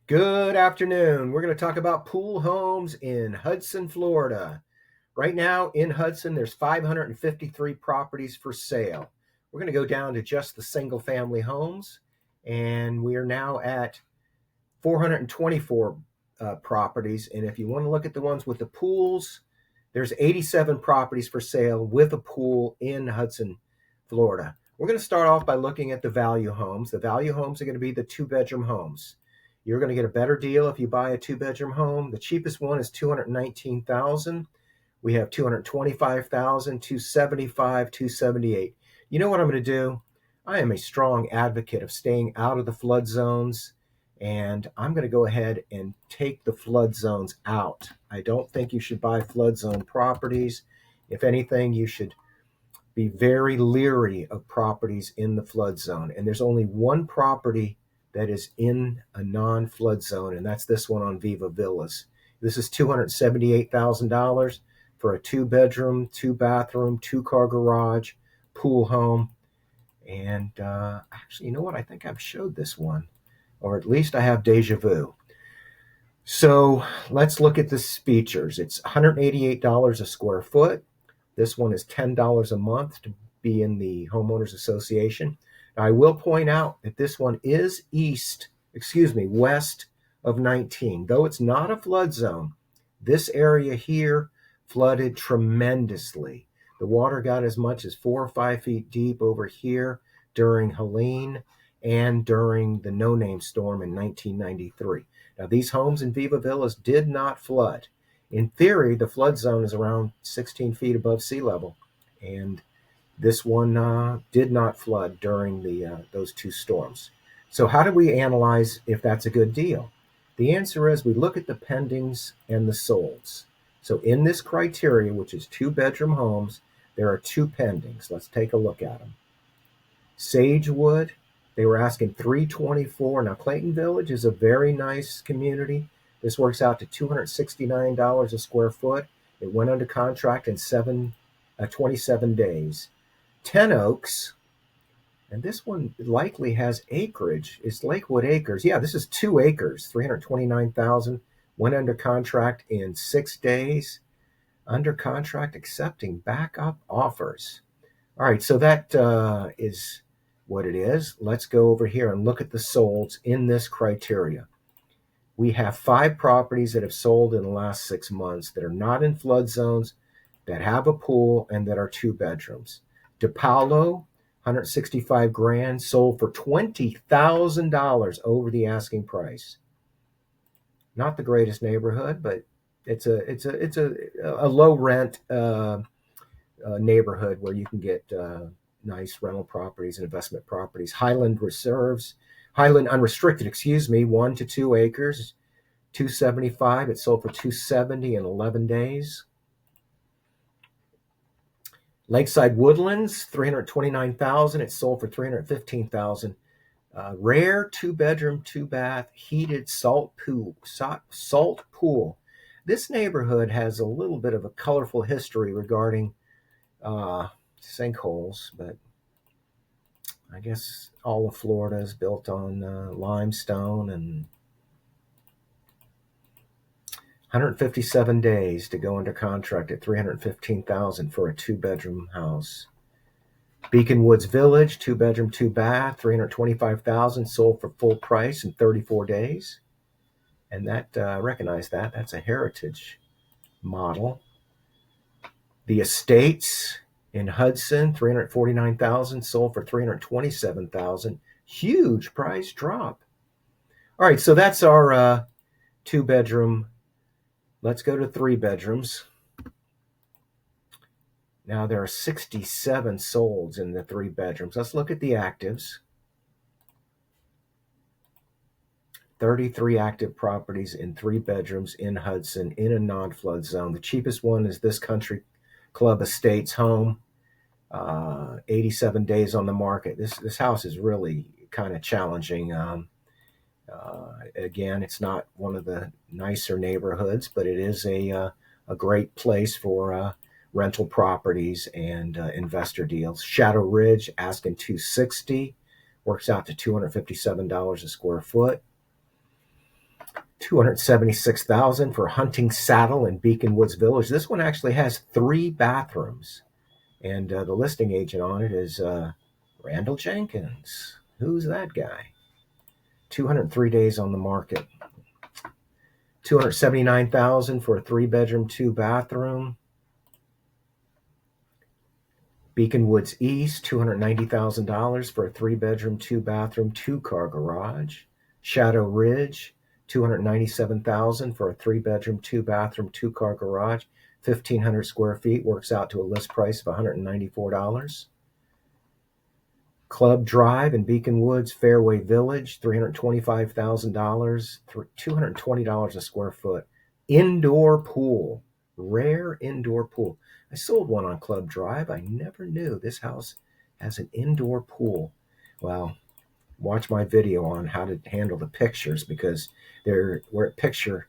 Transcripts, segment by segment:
Good afternoon. We're going to talk about pool homes in Hudson, Florida. Right now in Hudson, there's 553 properties for sale. We're going to go down to just the single family homes, and we are now at 424 properties. And if you want to look at the ones with the pools, there's 87 properties for sale with a pool in Hudson, Florida. We're going to start off by looking at the value homes. The value homes are going to be the two-bedroom homes. You're going to get a better deal if you buy a two-bedroom home. The cheapest one is $219,000. We have $225,000, $275,000, $278,000. You know what I'm going to do? I am a strong advocate of staying out of the flood zones, and I'm going to go ahead and take the flood zones out. I don't think you should buy flood zone properties. If anything, you should be very leery of properties in the flood zone. And there's only one property that is in a non-flood zone, and that's this one on Viva Villas. This is $278,000 for a two-bedroom, two-bathroom, two-car garage, pool home. And actually, you know what? I think I've showed this one, or at least I have deja vu. So let's look at the features. It's $188 a square foot. This one is $10 a month to be in the homeowners association. Now, I will point out that this one is west of 19. Though it's not a flood zone, this area here flooded tremendously. The water got as much as 4 or 5 feet deep over here during Helene and during the no-name storm in 1993. Now, these homes in Viva Villas did not flood. In theory, the flood zone is around 16 feet above sea level, and this one did not flood during those two storms. So how do we analyze if that's a good deal? The answer is we look at the pendings and the solds. So in this criteria, which is two-bedroom homes, there are two pendings. Let's take a look at them. Sagewood, they were asking $324. Now, Clayton Village is a very nice community. This works out to $269 a square foot. It went under contract in 27 days. 10 Oaks, and this one likely has acreage. It's Lakewood Acres. Yeah, this is 2 acres, $329,000. Went under contract in 6 days. Under contract, accepting backup offers. All right, so that is what it is. Let's go over here and look at the solds in this criteria. We have 5 properties that have sold in the last 6 months that are not in flood zones, that have a pool, and that are 2 bedrooms. DePaulo, $165,000, sold for $20,000 over the asking price. Not the greatest neighborhood, but it's a low rent neighborhood where you can get nice rental properties and investment properties. Highland Unrestricted, 1 to 2 acres, $275,000. It sold for $270,000 in 11 days. Lakeside Woodlands, $329,000. It sold for $315,000. Rare 2-bedroom, 2-bath, heated salt pool. This neighborhood has a little bit of a colorful history regarding sinkholes, but I guess all of Florida is built on limestone, and 157 days to go under contract at $315,000 for a 2-bedroom house. Beacon Woods Village, 2-bedroom, 2-bath, $325,000, sold for full price in 34 days. And that, recognize that, that's a heritage model. The Estates in Hudson, $349,000, sold for $327,000. Huge price drop. All right, so that's our 2-bedroom. Let's go to 3 bedrooms. Now there are 67 solds in the 3 bedrooms. Let's look at the actives. 33 active properties in 3 bedrooms in Hudson in a non-flood zone. The cheapest one is this Country Club Estates home. 87 days on the market. This house is really kind of challenging. Again, it's not one of the nicer neighborhoods, but it is a great place for rental properties and investor deals. Shadow Ridge, asking $260, works out to $257 a square foot. $276,000 for Hunting Saddle in Beacon Woods Village. This one actually has 3 bathrooms, and the listing agent on it is Randal Jenkins. Who's that guy? 203 days on the market. $279,000 for a 3-bedroom, 2-bathroom. Beacon Woods East, $290,000 for a 3-bedroom, 2-bathroom, 2-car garage. Shadow Ridge, $297,000 for a 3-bedroom, 2-bathroom, 2-car garage. 1,500 square feet, works out to a list price of $194. Club Drive in Beacon Woods, Fairway Village, $325,000, $220 a square foot. Indoor pool, rare indoor pool. I sold one on Club Drive. I never knew this house has an indoor pool. Well, watch my video on how to handle the pictures, because we're at picture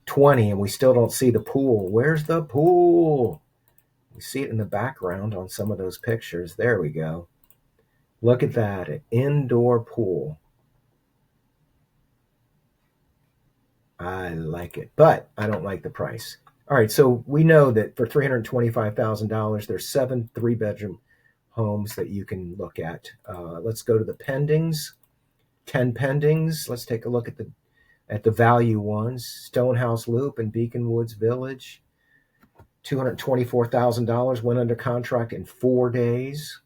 20 and we still don't see the pool. Where's the pool? We see it in the background on some of those pictures. There we go. Look at that, an indoor pool. I like it, but I don't like the price. All right, so we know that for $325,000, there's 7 3-bedroom homes that you can look at. Let's go to the pendings. 10 pendings. Let's take a look at the value ones. Stonehouse Loop in Beacon Woods Village, $224,000, went under contract in 4 days.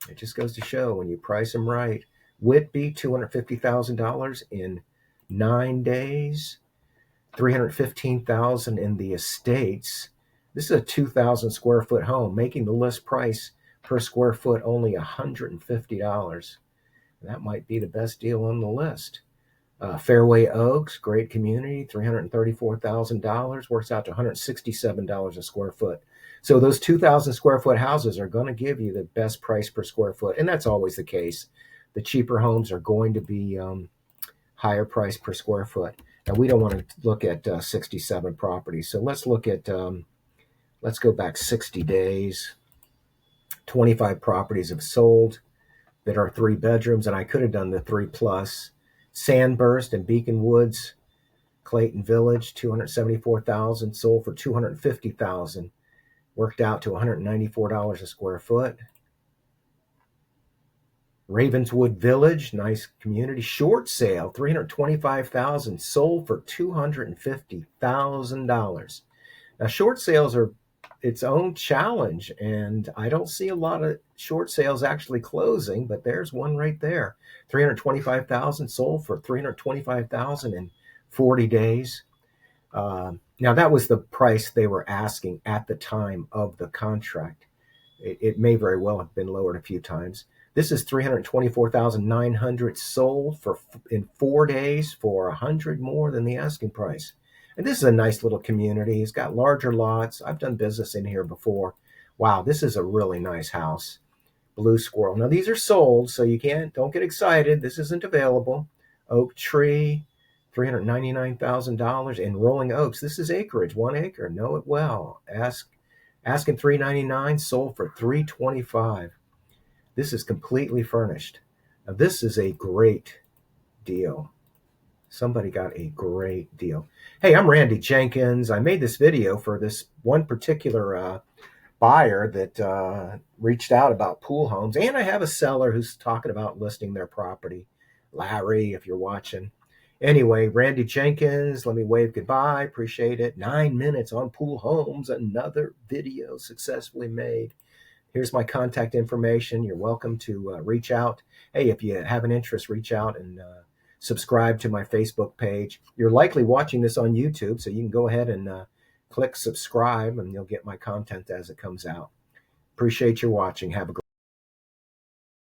It just goes to show when you price them right. Whitby, $250,000 in 9 days. $315,000 in the Estates. This is a 2,000 square foot home, making the list price per square foot only $150. That might be the best deal on the list. Fairway Oaks, great community, $334,000, works out to $167 a square foot. So those 2,000 square foot houses are going to give you the best price per square foot, and that's always the case. The cheaper homes are going to be higher price per square foot. Now, we don't want to look at 67 properties, so let's look at, let's go back 60 days. 25 properties have sold that are 3 bedrooms, and I could have done the 3+. Sandburst in Beacon Woods, Clayton Village, $274,000, sold for $250,000. Worked out to $194 a square foot. Ravenswood Village, nice community, short sale, $325,000, sold for $250,000. Now, short sales are its own challenge, and I don't see a lot of short sales actually closing, but there's one right there. $325,000, sold for $325,000 in 40 days. Now, that was the price they were asking at the time of the contract. It may very well have been lowered a few times. This is $324,900, sold in 4 days for $100 more than the asking price. And this is a nice little community. It's got larger lots. I've done business in here before. Wow, this is a really nice house. Blue Squirrel. Now, these are sold, so don't get excited. This isn't available. Oak Tree, $399,000 in Rolling Oaks. This is acreage, 1 acre. Know it well. Asking $399,000, sold for $325,000. This is completely furnished. Now, this is a great deal. Somebody got a great deal. Hey, I'm Randy Jenkins. I made this video for this one particular buyer that reached out about pool homes, and I have a seller who's talking about listing their property. Larry, if you're watching. Anyway, Randy Jenkins, let me wave goodbye. Appreciate it. 9 minutes on pool homes. Another video successfully made. Here's my contact information. You're welcome to reach out. Hey, if you have an interest, reach out and subscribe to my Facebook page. You're likely watching this on YouTube, so you can go ahead and click subscribe, and you'll get my content as it comes out. Appreciate your watching. Have a great